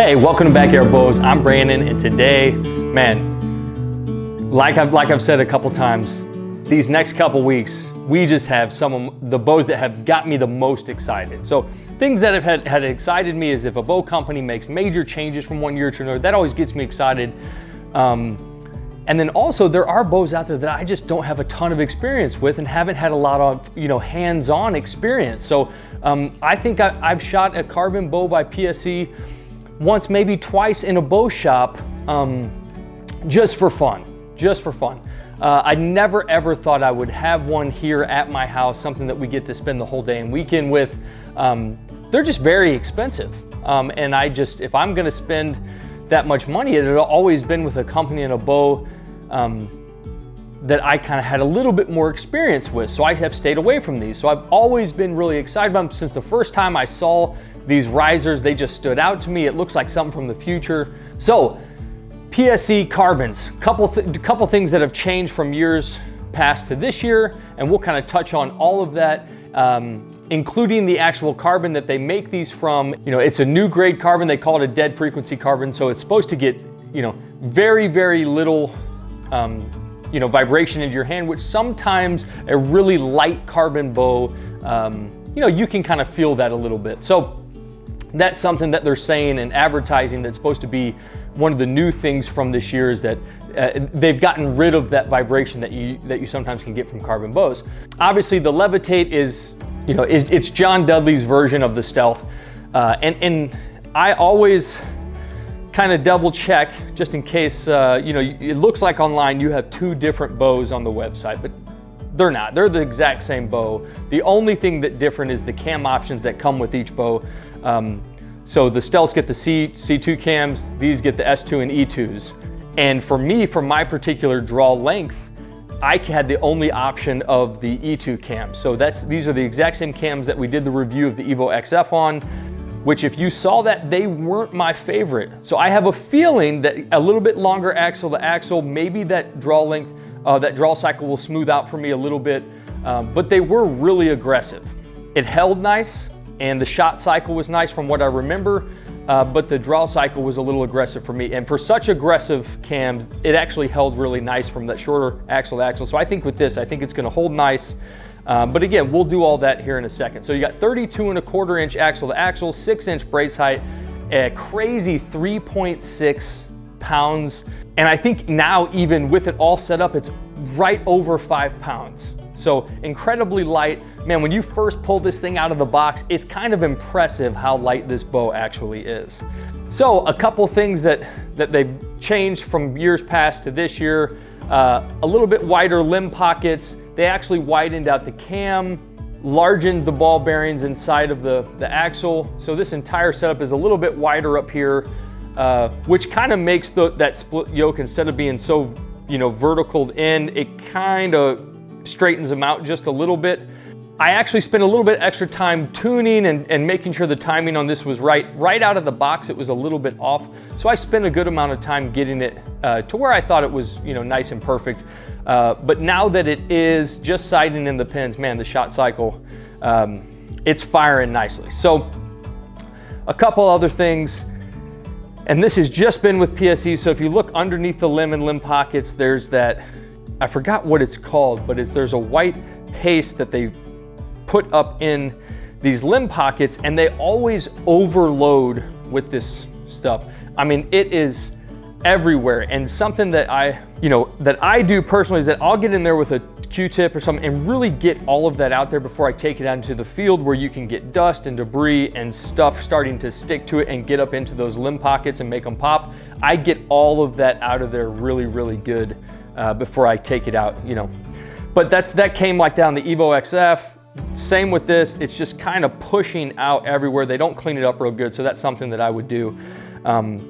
Hey, welcome to Backyard Bows. I'm Brandon, and today, man, like I've said a couple times, these next couple weeks, we just have some of the bows that have got me the most excited. So things that have had excited me is if a bow company makes major changes from one year to another, that always gets me excited. And then also there are bows out there that I just don't have a ton of experience with and haven't had a lot of, hands-on experience. So I think I've shot a carbon bow by Pse once, maybe twice in a bow shop, just for fun. I never ever thought I would have one here at my house, something that we get to spend the whole day and weekend with. They're just very expensive. And if I'm gonna spend that much money, it had always been with a company and a bow that I kind of had a little bit more experience with. So I have stayed away from these. So I've always been really excited about them since the first time I saw these risers. They just stood out to me. It looks like something from the future. So Pse Carbons, couple things that have changed from years past to this year, and we'll kind of touch on all of that, including the actual carbon that they make these from. It's a new grade carbon. They call it a dead frequency carbon. So it's supposed to get, very, very little, vibration into your hand, which sometimes a really light carbon bow, you can kind of feel that a little bit. So that's something that they're saying in advertising that's supposed to be one of the new things from this year, is that they've gotten rid of that vibration that you sometimes can get from carbon bows. Obviously the Levitate is, it's John Dudley's version of the Stealth. And I always kind of double check just in case, it looks like online you have two different bows on the website, but they're not. They're the exact same bow. The only thing that different is the cam options that come with each bow. So the Stealths get the C2 cams, these get the S2 and E2s. And for me, for my particular draw length, I had the only option of the E2 cams. So these are the exact same cams that we did the review of the Evo XF on, which if you saw that, they weren't my favorite. So I have a feeling that a little bit longer axle to axle, maybe that draw length, that draw cycle will smooth out for me a little bit, but they were really aggressive. It held nice, and the shot cycle was nice from what I remember, but the draw cycle was a little aggressive for me. And for such aggressive cams, it actually held really nice from that shorter axle to axle. So I think with this, I think it's gonna hold nice. But again, we'll do all that here in a second. So you got 32¼ inch axle to axle, 6-inch brace height, a crazy 3.6 pounds. And I think now, even with it all set up, it's right over 5 pounds. So incredibly light. Man, when you first pull this thing out of the box, it's kind of impressive how light this bow actually is. So a couple things that they've changed from years past to this year, a little bit wider limb pockets. They actually widened out the cam, largened the ball bearings inside of the axle. So this entire setup is a little bit wider up here, which kind of makes that split yoke, instead of being so, verticaled in, it kind of straightens them out just a little bit. I actually spent a little bit extra time tuning and making sure the timing on this was right. Right out of the box, it was a little bit off. So I spent a good amount of time getting it to where I thought it was, nice and perfect. But now that it is just sighting in the pins, man, the shot cycle, it's firing nicely. So a couple other things, and this has just been with Pse. So if you look underneath the limb and limb pockets, there's that, I forgot what it's called, but there's a white paste that they put up in these limb pockets, and they always overload with this stuff. I mean, it is everywhere. And something that I do personally is that I'll get in there with a Q-tip or something and really get all of that out there before I take it out into the field, where you can get dust and debris and stuff starting to stick to it and get up into those limb pockets and make them pop. I get all of that out of there really, really good before I take it out, But that came like that on the Evo XF. Same with this, it's just kind of pushing out everywhere. They don't clean it up real good, so that's something that I would do. And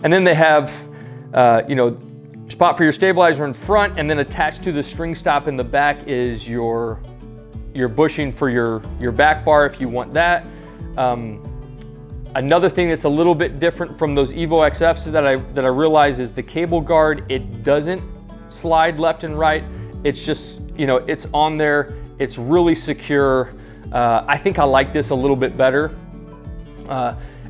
then they have, spot for your stabilizer in front, and then attached to the string stop in the back is your bushing for your back bar if you want that. Another thing that's a little bit different from those Evo XFs that I realize is the cable guard. It doesn't slide left and right. It's just, it's on there. It's really secure. I think I like this a little bit better.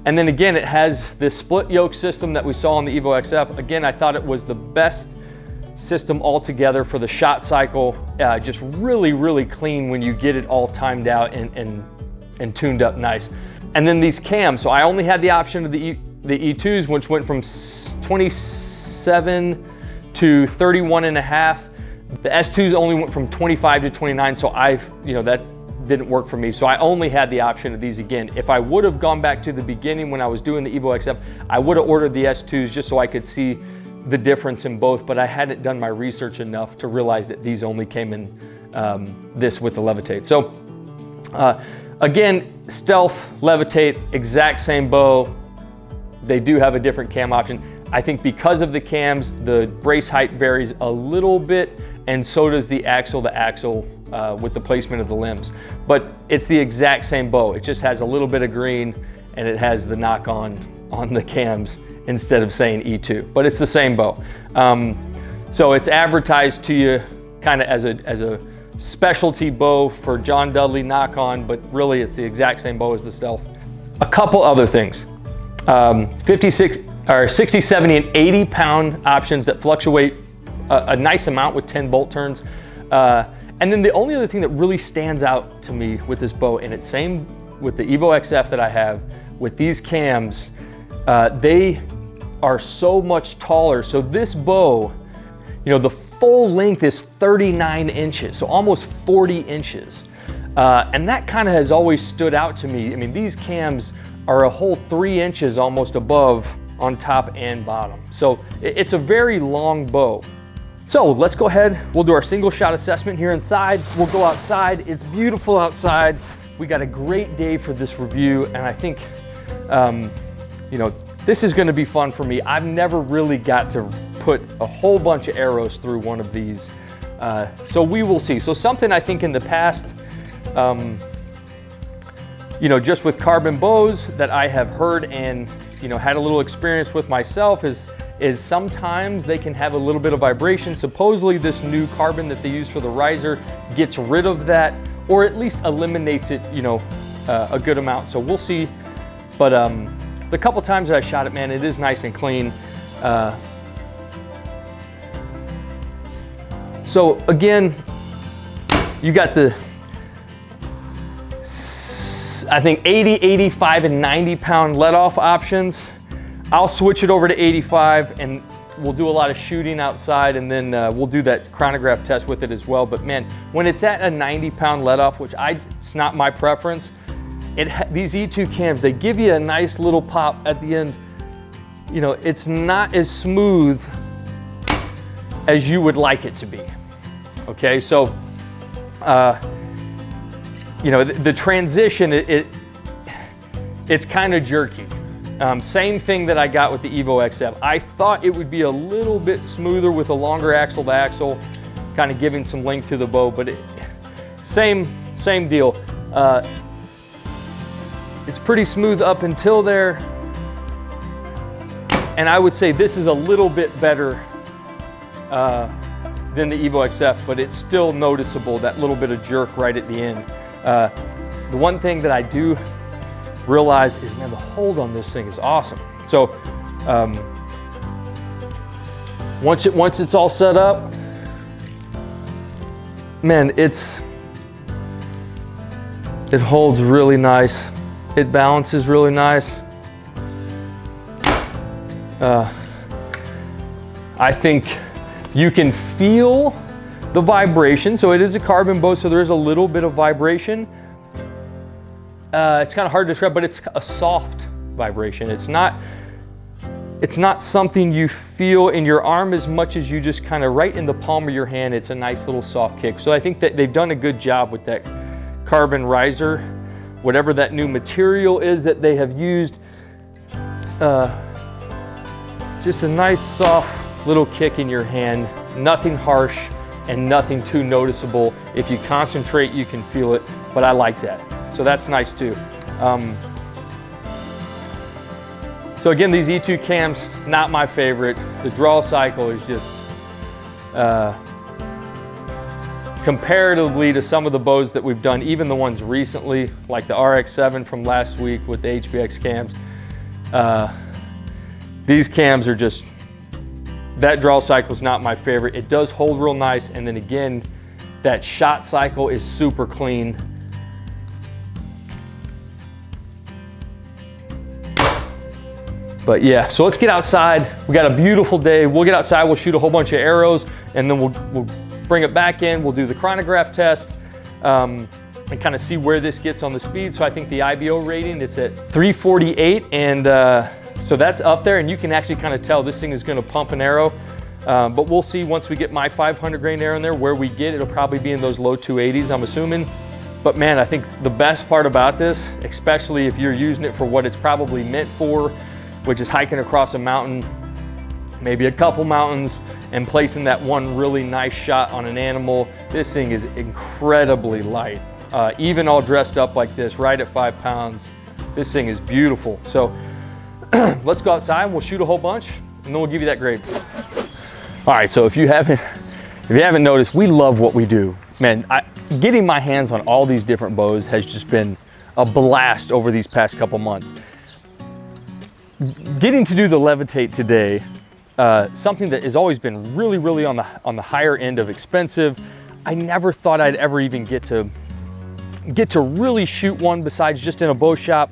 And then again, it has this split yoke system that we saw on the Evo XF. Again, I thought it was the best system altogether for the shot cycle. Just really, really clean when you get it all timed out and tuned up nice. And then these cams, so I only had the option of the E2s, which went from 27 to 31.5. The S2s only went from 25 to 29, so that didn't work for me. So I only had the option of these again. If I would have gone back to the beginning when I was doing the Evo XF, I would have ordered the S2s just so I could see the difference in both, but I hadn't done my research enough to realize that these only came in this with the Levitate. So again, Stealth, Levitate, exact same bow. They do have a different cam option. I think because of the cams, the brace height varies a little bit, and so does the axle with the placement of the limbs. But it's the exact same bow. It just has a little bit of green, and it has the knock on the cams instead of saying E2, but it's the same bow. So it's advertised to you kind of as a specialty bow for John Dudley knock on, but really it's the exact same bow as the Stealth. A couple other things. 56 or 60, 70, and 80 pound options that fluctuate a nice amount with 10 bolt turns. And then the only other thing that really stands out to me with this bow, and it's same with the Evo XF that I have, with these cams, they are so much taller. So this bow, the full length is 39 inches, so almost 40 inches. And that kind of has always stood out to me. I mean, these cams are a whole 3 inches almost above on top and bottom. So it's a very long bow. So let's go ahead, we'll do our single shot assessment here inside. We'll go outside, it's beautiful outside. We got a great day for this review, and I think, this is gonna be fun for me. I've never really got to put a whole bunch of arrows through one of these. So we will see. So something I think in the past, just with carbon bows that I have heard and had a little experience with myself is sometimes they can have a little bit of vibration. Supposedly this new carbon that they use for the riser gets rid of that, or at least eliminates it, a good amount. So we'll see. But the couple times that I shot it, man, it is nice and clean. So again, you got the, I think 80, 85, and 90 pound let off options. I'll switch it over to 85 and we'll do a lot of shooting outside, and then we'll do that chronograph test with it as well. But man, when it's at a 90 pound let off, which it's not my preference, these E2 cams, they give you a nice little pop at the end. It's not as smooth as you would like it to be. Okay, so the transition, it's kind of jerky. Same thing that I got with the Evo XF. I thought it would be a little bit smoother with a longer axle to axle, kind of giving some length to the bow, but same deal. It's pretty smooth up until there, and I would say this is a little bit better than the Evo XF, but it's still noticeable, that little bit of jerk right at the end. The one thing that I do realize is, man, the hold on this thing is awesome. So once it's all set up, man, it holds really nice. It balances really nice. I think you can feel the vibration. So it is a carbon bow, so there is a little bit of vibration. It's kind of hard to describe, but it's a soft vibration. It's not something you feel in your arm as much as you just kind of right in the palm of your hand. It's a nice little soft kick. So I think that they've done a good job with that carbon riser, whatever that new material is that they have used. Just a nice soft little kick in your hand, nothing harsh and nothing too noticeable. If you concentrate, you can feel it, but I like that. So that's nice too. So again, these E2 cams, not my favorite. The draw cycle is just, comparatively to some of the bows that we've done, even the ones recently, like the RX-7 from last week with the HBX cams, These cams are just, that draw cycle is not my favorite. It does hold real nice, and then again, that shot cycle is super clean. But yeah, so let's get outside. We got a beautiful day. We'll get outside, we'll shoot a whole bunch of arrows, and then we'll bring it back in. We'll do the chronograph test and kind of see where this gets on the speed. So I think the IBO rating, it's at 348, and so that's up there, and you can actually kind of tell this thing is gonna pump an arrow. But we'll see once we get my 500 grain arrow in there, where we get, it'll probably be in those low 280s, I'm assuming. But man, I think the best part about this, especially if you're using it for what it's probably meant for, which is hiking across a mountain, maybe a couple mountains, and placing that one really nice shot on an animal, this thing is incredibly light. Even all dressed up like this, right at 5 pounds, this thing is beautiful. So let's go outside, we'll shoot a whole bunch, and then we'll give you that grade. All right, so if you haven't noticed, we love what we do. Man, getting my hands on all these different bows has just been a blast over these past couple months. Getting to do the Levitate today, something that has always been really, really on the higher end of expensive. I never thought I'd ever even get to really shoot one besides just in a bow shop.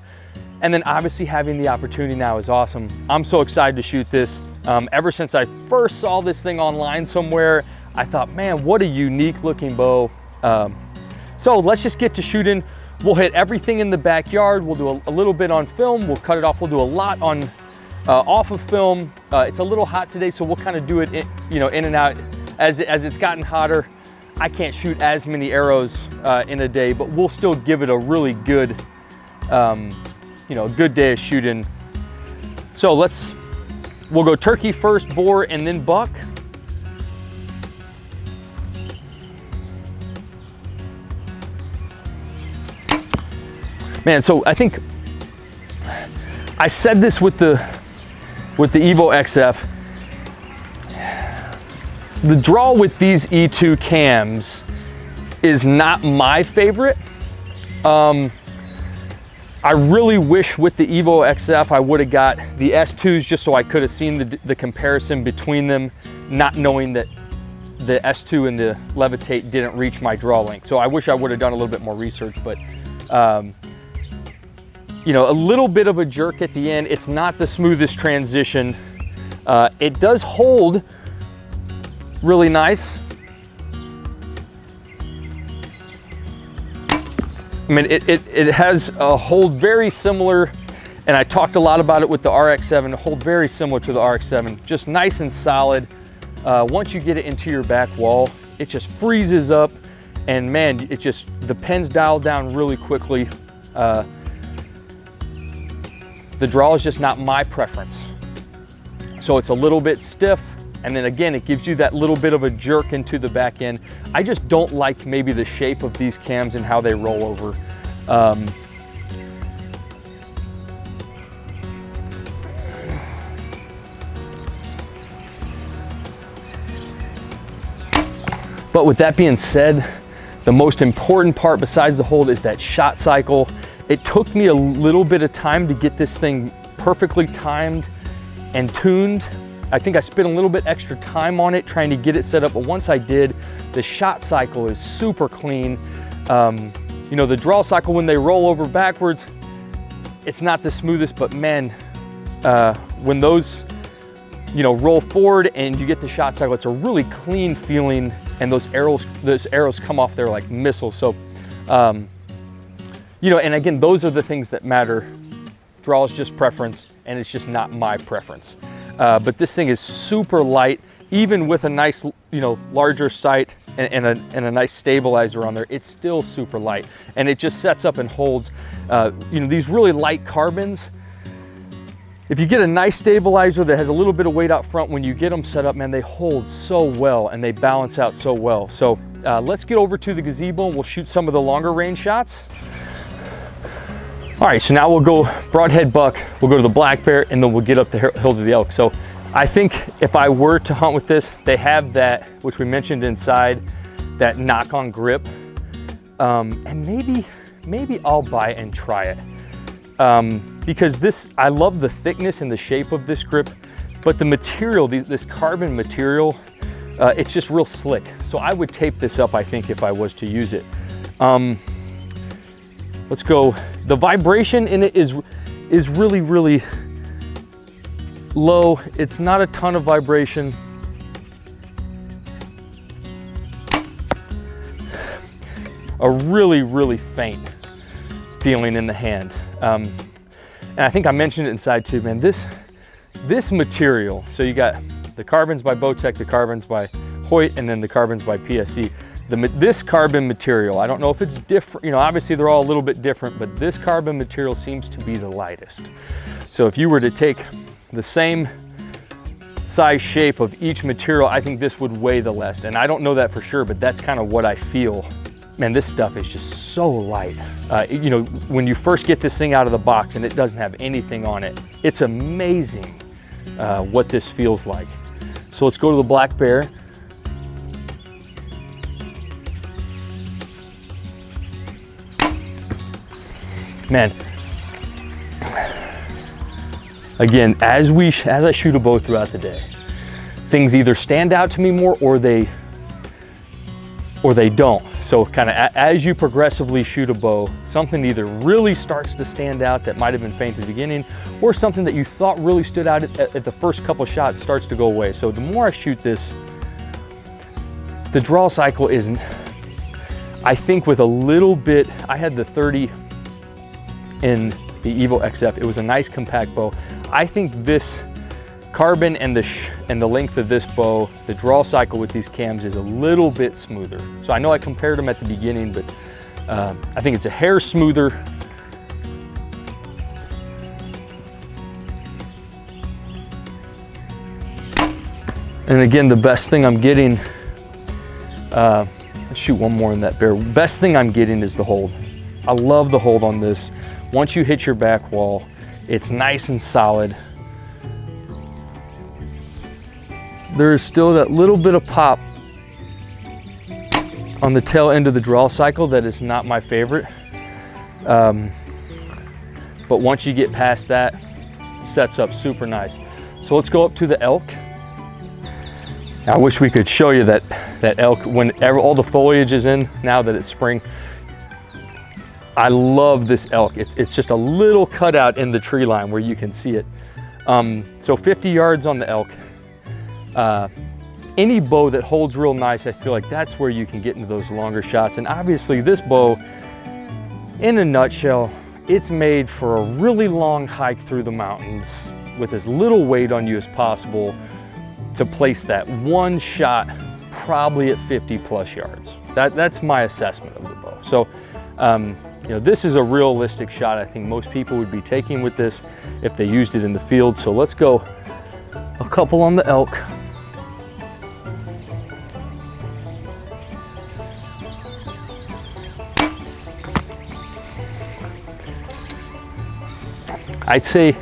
And then obviously having the opportunity now is awesome. I'm so excited to shoot this. Ever since I first saw this thing online somewhere, I thought, man, what a unique looking bow. So let's just get to shooting. We'll hit everything in the backyard. We'll do a little bit on film. We'll cut it off. We'll do a lot on off of film. It's a little hot today, so we'll kind of do it in and out. As it's gotten hotter, I can't shoot as many arrows in a day, but we'll still give it a really good, good day of shooting. So we'll go turkey first, boar, and then buck. Man, so I think I said this with the Evo XF. The draw with these E2 cams is not my favorite. I really wish with the Evo XF I would have got the S2s just so I could have seen the comparison between them, not knowing that the S2 and the Levitate didn't reach my draw length. So I wish I would have done a little bit more research, but a little bit of a jerk at the end. It's not the smoothest transition. It does hold really nice. I mean, it has a hold very similar, and I talked a lot about it with the RX-7, a hold very similar to the RX-7, just nice and solid. Once you get it into your back wall, it just freezes up, and man, the pen's dialed down really quickly. The draw is just not my preference. So it's a little bit stiff, and then again, it gives you that little bit of a jerk into the back end. I just don't like maybe the shape of these cams and how they roll over. But with that being said, the most important part besides the hold is that shot cycle. It took me a little bit of time to get this thing perfectly timed and tuned. I think I spent a little bit extra time on it trying to get it set up, but once I did, the shot cycle is super clean. The draw cycle, when they roll over backwards, it's not the smoothest, but man, when those roll forward and you get the shot cycle, it's a really clean feeling, and those arrows come off there like missiles. So and again, those are the things that matter. Draw is just preference, and it's just not my preference. But this thing is super light, even with a nice, larger sight and a nice stabilizer on there. It's still super light, and it just sets up and holds. These really light carbons, if you get a nice stabilizer that has a little bit of weight out front, when you get them set up, man, they hold so well and they balance out so well. So let's get over to the gazebo and we'll shoot some of the longer range shots. All right, so now we'll go broadhead buck, we'll go to the black bear, and then we'll get up the hill to the elk. So I think if I were to hunt with this, they have that, which we mentioned inside, that knock-on grip. And maybe I'll buy it and try it. because this, I love the thickness and the shape of this grip, but the material, this carbon material, it's just real slick. So I would tape this up, I think, if I was to use it. Let's go. The vibration in it is really, really low. It's not a ton of vibration. A really, really faint feeling in the hand. And I think I mentioned it inside too, man, this material, so you got the carbons by Bowtech, the carbons by Hoyt, and then the carbons by PSE. This carbon material, I don't know if it's different, you know, obviously they're all a little bit different, but this carbon material seems to be the lightest. So if you were to take the same size shape of each material, I think this would weigh the less. And I don't know that for sure, but that's kind of what I feel. Man, this stuff is just so light. You know, when you first get this thing out of the box and it doesn't have anything on it, it's amazing what this feels like. So let's go to the Black Bear. Man, again, as I shoot a bow throughout the day, things either stand out to me more or they don't. So kind of as you progressively shoot a bow, something either really starts to stand out that might have been faint at the beginning, or something that you thought really stood out at the first couple shots starts to go away. So the more I shoot this, the draw cycle isn't, I think with a little bit, I had the 30 in the Evo XF. It was a nice compact bow. I think this carbon and the length of this bow, the draw cycle with these cams is a little bit smoother. So I know I compared them at the beginning, but I think it's a hair smoother. And again, the best thing I'm getting, let's shoot one more in that bear. Best thing I'm getting is the hold. I love the hold on this. Once you hit your back wall, it's nice and solid. There is still that little bit of pop on the tail end of the draw cycle that is not my favorite. But once you get past that, it sets up super nice. So let's go up to the elk. I wish we could show you that elk whenever all the foliage is in, now that it's spring. I love this elk. It's just a little cutout in the tree line where you can see it. So 50 yards on the elk. Any bow that holds real nice, I feel like that's where you can get into those longer shots. And obviously this bow, in a nutshell, it's made for a really long hike through the mountains with as little weight on you as possible to place that one shot probably at 50 plus yards. That's my assessment of the bow. So, you know, this is a realistic shot I think most people would be taking with this if they used it in the field. So let's go a couple on the elk. I'd say,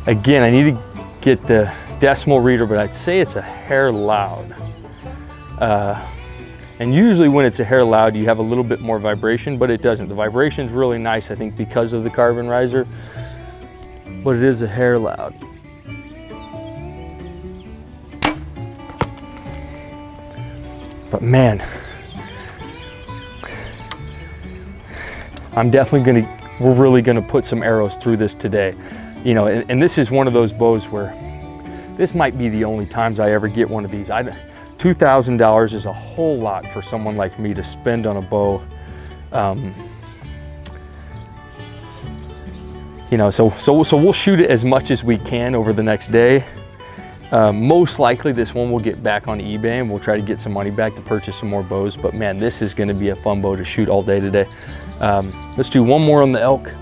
again, I need to get the decimal reader, but I'd say it's a hair loud. And usually when it's a hair loud, you have a little bit more vibration, but it doesn't. The vibration's really nice, I think, because of the carbon riser, but it is a hair loud. But man, we're really gonna put some arrows through this today. You know, and this is one of those bows where this might be the only times I ever get one of these. $2,000 is a whole lot for someone like me to spend on a bow. You know, so we'll shoot it as much as we can over the next day. Most likely this one will get back on eBay and we'll try to get some money back to purchase some more bows. But man, this is gonna be a fun bow to shoot all day today. Let's do one more on the elk.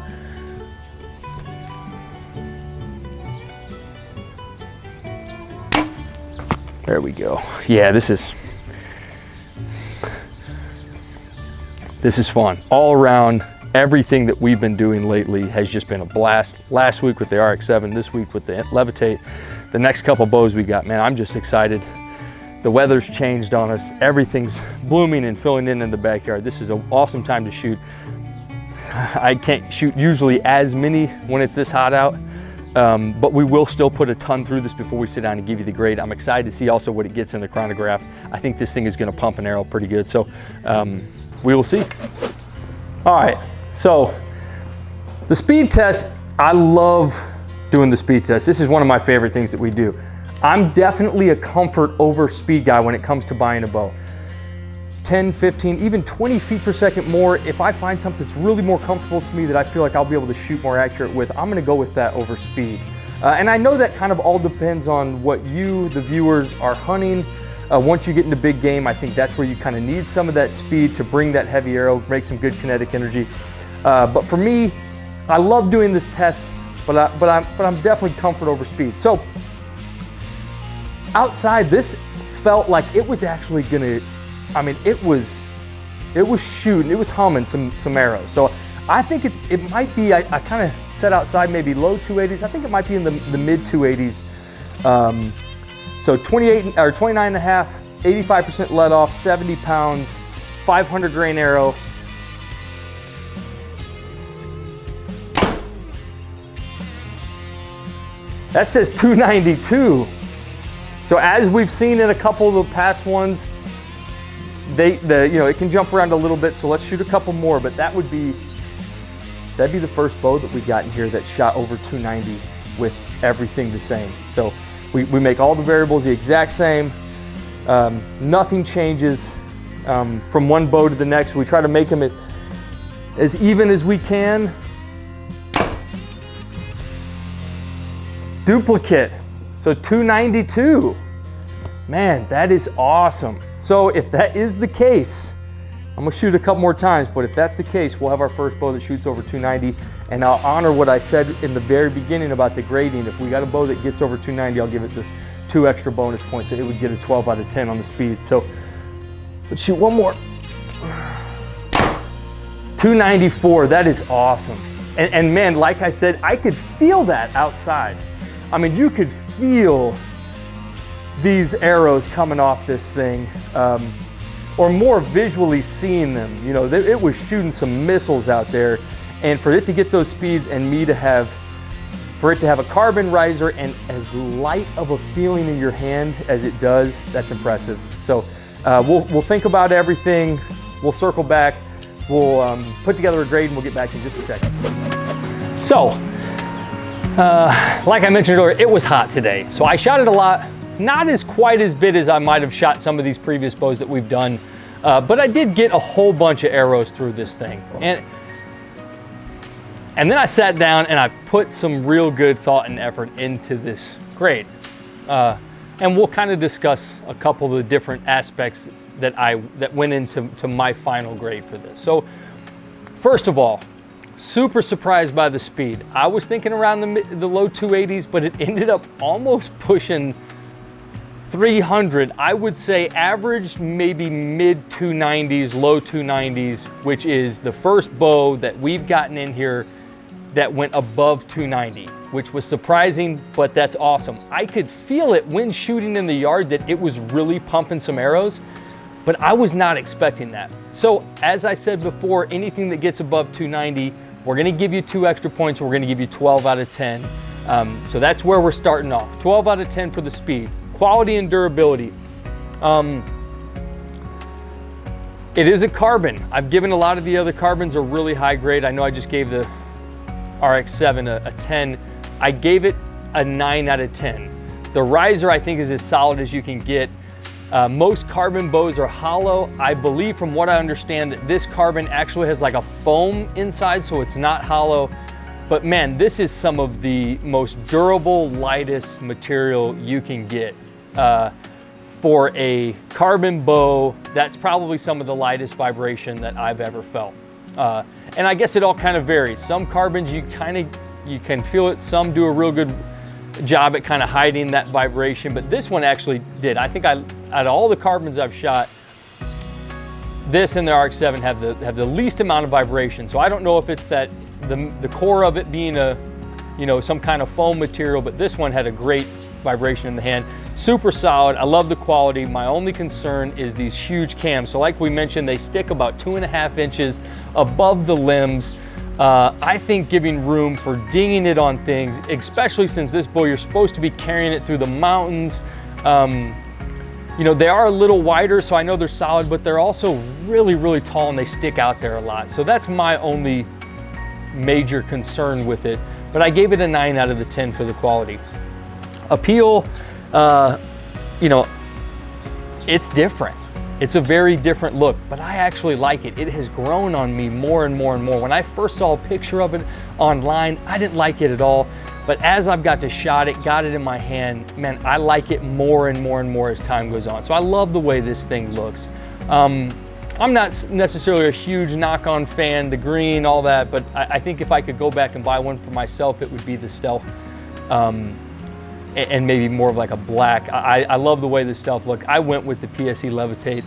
There we go. Yeah, this is fun. All around, everything that we've been doing lately has just been a blast. Last week with the RX-7, this week with the Levitate. The next couple bows we got, man, I'm just excited. The weather's changed on us. Everything's blooming and filling in the backyard. This is an awesome time to shoot. I can't shoot usually as many when it's this hot out, but we will still put a ton through this before we sit down and give you the grade. I'm excited to see also what it gets in the chronograph. I think this thing is gonna pump an arrow pretty good, so we will see. All right, so the speed test, I love doing the speed test. This is one of my favorite things that we do. I'm definitely a comfort over speed guy when it comes to buying a bow. 10, 15, even 20 feet per second more. If I find something that's really more comfortable to me that I feel like I'll be able to shoot more accurate with, I'm gonna go with that over speed. And I know that kind of all depends on what you, the viewers, are hunting. Once you get into big game, I think that's where you kind of need some of that speed to bring that heavy arrow, make some good kinetic energy. But for me, I love doing this test, but I'm definitely comfort over speed. So outside, this felt like it was actually gonna, I mean, it was shooting, it was humming some arrows. So I think it might be, I kind of set outside maybe low 280s. I think it might be in the mid 280s. So 28 or 29 and a half, 85% let off, 70 pounds, 500 grain arrow. That says 292. So as we've seen in a couple of the past ones, it can jump around a little bit. So let's shoot a couple more, but that'd be the first bow that we got in here that shot over 290 with everything the same. So we make all the variables the exact same. Nothing changes from one bow to the next. We try to make them as even as we can. Duplicate, so 292. Man, that is awesome. So if that is the case, I'm gonna shoot a couple more times, but if that's the case, we'll have our first bow that shoots over 290, and I'll honor what I said in the very beginning about the grading. If we got a bow that gets over 290, I'll give it the 2 extra bonus points, so it would get a 12 out of 10 on the speed. So let's shoot one more. 294, that is awesome. And man, like I said, I could feel that outside. I mean, you could feel these arrows coming off this thing, or more visually seeing them. You know, it was shooting some missiles out there, and for it to get those speeds and for it to have a carbon riser and as light of a feeling in your hand as it does, that's impressive. So we'll think about everything. We'll circle back. We'll put together a grade and we'll get back in just a second. So, like I mentioned earlier, it was hot today. So I shot it a lot, not quite as big as I might have shot some of these previous bows that we've done, but I did get a whole bunch of arrows through this thing. And then I sat down and I put some real good thought and effort into this grade. And we'll kind of discuss a couple of the different aspects that went into my final grade for this. So first of all, super surprised by the speed. I was thinking around the low 280s, but it ended up almost pushing 300. I would say averaged maybe mid 290s, low 290s, which is the first bow that we've gotten in here that went above 290, which was surprising, but that's awesome. I could feel it when shooting in the yard that it was really pumping some arrows, but I was not expecting that. So as I said before, anything that gets above 290, we're gonna give you 2 extra points. We're gonna give you 12 out of 10. So that's where we're starting off. 12 out of 10 for the speed. Quality and durability. It is a carbon. I've given a lot of the other carbons a really high grade. I know I just gave the RX-7 a 10. I gave it a 9 out of 10. The riser I think is as solid as you can get. Most carbon bows are hollow. I believe from what I understand that this carbon actually has like a foam inside, so it's not hollow. But man, this is some of the most durable, lightest material you can get. For a carbon bow, that's probably some of the lightest vibration that I've ever felt. And I guess it all kind of varies. Some carbons you can feel it. Some do a real good job at kind of hiding that vibration, but this one actually did. I think out of all the carbons I've shot, this and the RX-7 have the least amount of vibration. So I don't know if it's that the core of it being some kind of foam material, but this one had a great vibration in the hand. Super solid. I love the quality. My only concern is these huge cams. So like we mentioned, they stick about 2.5 inches above the limbs. I think giving room for dinging it on things, especially since this bow, you're supposed to be carrying it through the mountains. You know, they are a little wider, so I know they're solid, but they're also really, really tall and they stick out there a lot. So that's my only major concern with it. But I gave it a 9 out of the 10 for the quality. Appeal, you know, it's different. It's a very different look, but I actually like it. It has grown on me more and more and more. When I first saw a picture of it online, I didn't like it at all. But as I've got to shot it, got it in my hand, man, I like it more and more and more as time goes on. So I love the way this thing looks. I'm not necessarily a huge knock-on fan, the green, all that, but I think if I could go back and buy one for myself, it would be the Stealth. And maybe more of like a black. I love the way the Stealth look. I went with the Pse Levitate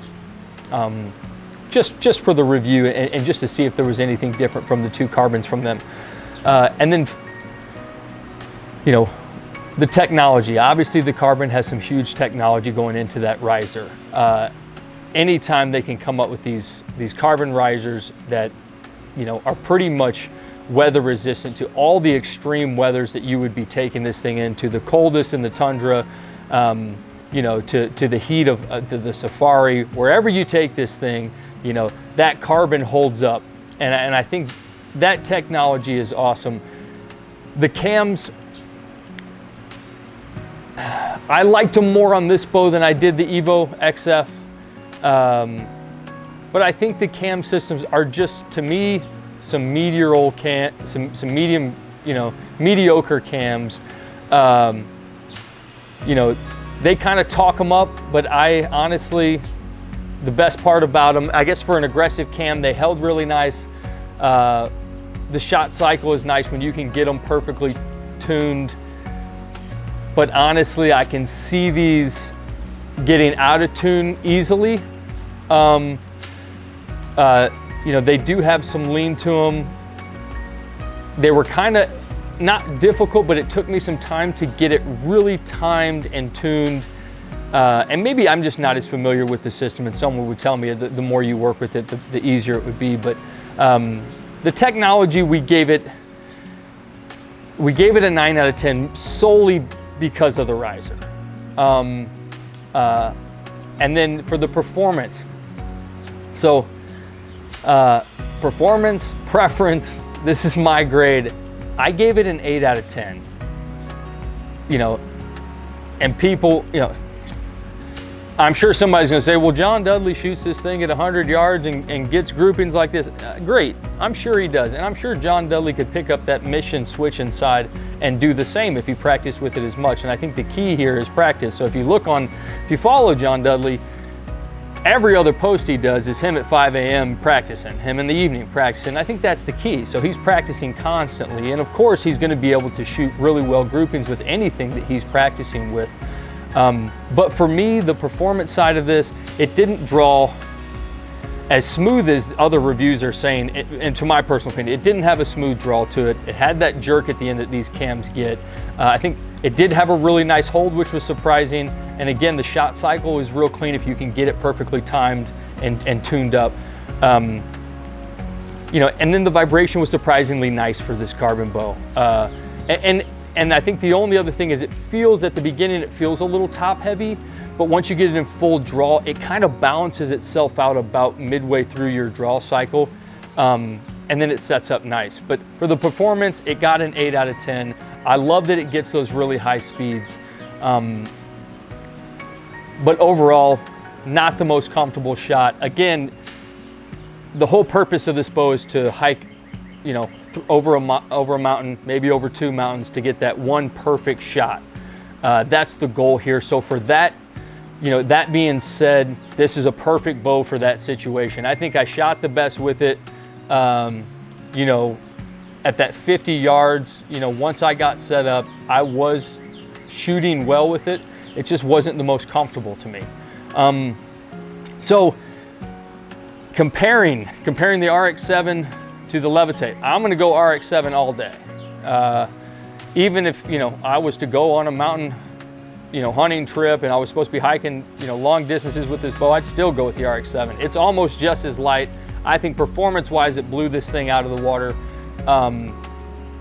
just for the review and just to see if there was anything different from the 2 carbons from them. And then, you know, the technology. Obviously the carbon has some huge technology going into that riser. Anytime they can come up with these carbon risers that, you know, are pretty much weather resistant to all the extreme weathers that you would be taking this thing into, the coldest in the tundra, you know, to the heat of the safari, wherever you take this thing, you know, that carbon holds up. And I think that technology is awesome. The cams, I liked them more on this bow than I did the Evo XF. But I think the cam systems are just, to me, some mediocre cams. You know, they kind of talk them up, but I honestly, the best part about them, I guess for an aggressive cam, they held really nice. The shot cycle is nice when you can get them perfectly tuned. But honestly, I can see these getting out of tune easily. You know, they do have some lean to them. They were kind of not difficult, but it took me some time to get it really timed and tuned. And maybe I'm just not as familiar with the system, and someone would tell me the more you work with it, the easier it would be. But the technology, we gave it a 9 out of 10 solely because of the riser. And then for the performance, so performance, preference, this is my grade. I gave it an 8 out of 10. You know, and people, you know, I'm sure somebody's gonna say, well, John Dudley shoots this thing at 100 yards and gets groupings like this. Great, I'm sure he does. And I'm sure John Dudley could pick up that mission switch inside and do the same if he practiced with it as much. And I think the key here is practice. So if you follow John Dudley, every other post he does is him at 5 a.m. practicing, him in the evening practicing. I think that's the key. So he's practicing constantly. And of course, he's gonna be able to shoot really well groupings with anything that he's practicing with. But for me, the performance side of this, it didn't draw as smooth as other reviews are saying, and to my personal opinion, it didn't have a smooth draw to it. It had that jerk at the end that these cams get. I think it did have a really nice hold, which was surprising. And again, the shot cycle is real clean if you can get it perfectly timed and tuned up. You know, and then the vibration was surprisingly nice for this carbon bow. And I think the only other thing is it feels, at the beginning, it feels a little top heavy, but once you get it in full draw, it kind of balances itself out about midway through your draw cycle. And then it sets up nice. But for the performance, it got an 8 out of 10. I love that it gets those really high speeds. But overall, not the most comfortable shot. Again, the whole purpose of this bow is to hike, you know, over a mountain, maybe over 2 mountains, to get that one perfect shot. That's the goal here. So for that, you know, that being said, this is a perfect bow for that situation. I think I shot the best with it, you know, at that 50 yards. You know, once I got set up, I was shooting well with it. It just wasn't the most comfortable to me. So comparing the RX-7 to the Levitate, I'm gonna go RX-7 all day. Even if, you know, I was to go on a mountain, you know, hunting trip and I was supposed to be hiking, you know, long distances with this bow, I'd still go with the RX-7. It's almost just as light. I think performance-wise, it blew this thing out of the water.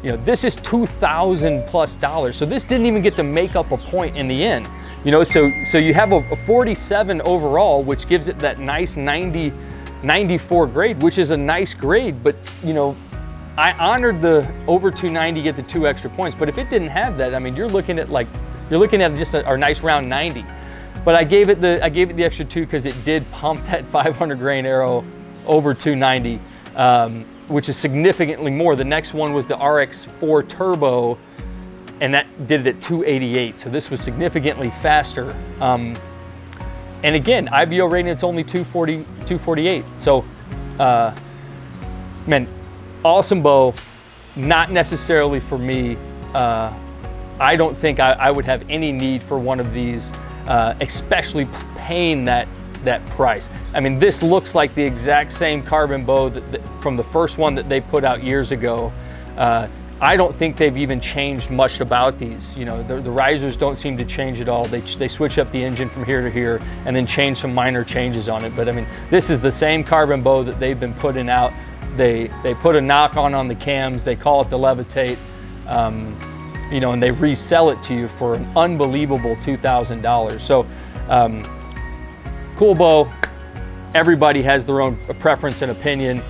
You know, this is $2,000+. So this didn't even get to make up a point in the end. You know, so you have a 47 overall, which gives it that nice 94 grade, which is a nice grade. But, you know, I honored the over 290, get the 2 extra points. But if it didn't have that, I mean, you're looking at just a nice round 90. But I gave it the extra 2 because it did pump that 500 grain arrow over 290, which is significantly more. The next one was the RX4 Turbo, and that did it at 288. So this was significantly faster. And again, IBO rating, it's only 248. So, man, awesome bow. Not necessarily for me. I don't think I would have any need for one of these, especially paying that price. I mean, this looks like the exact same carbon bow from the first one that they put out years ago. I don't think they've even changed much about these. You know, the risers don't seem to change at all. They switch up the engine from here to here and then change some minor changes on it. But I mean, this is the same carbon bow that they've been putting out. They put a knock on the cams. They call it the Levitate. You know, and they resell it to you for an unbelievable $2,000. So, cool bow. Everybody has their own preference and opinion.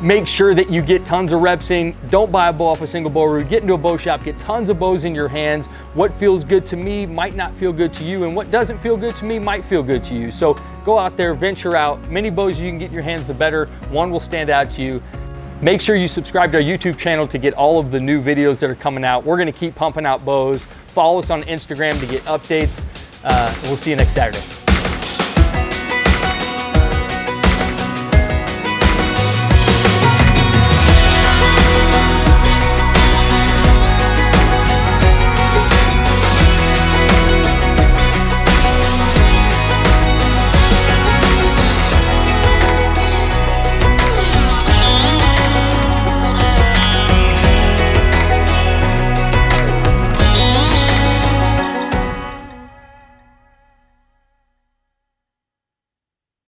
Make sure that you get tons of reps in. Don't buy a bow off a single bow route. Get into a bow shop, get tons of bows in your hands. What feels good to me might not feel good to you, and what doesn't feel good to me might feel good to you. So go out there, venture out. Many bows you can get in your hands, the better. One will stand out to you. Make sure you subscribe to our YouTube channel to get all of the new videos that are coming out. We're gonna keep pumping out bows. Follow us on Instagram to get updates. We'll see you next Saturday.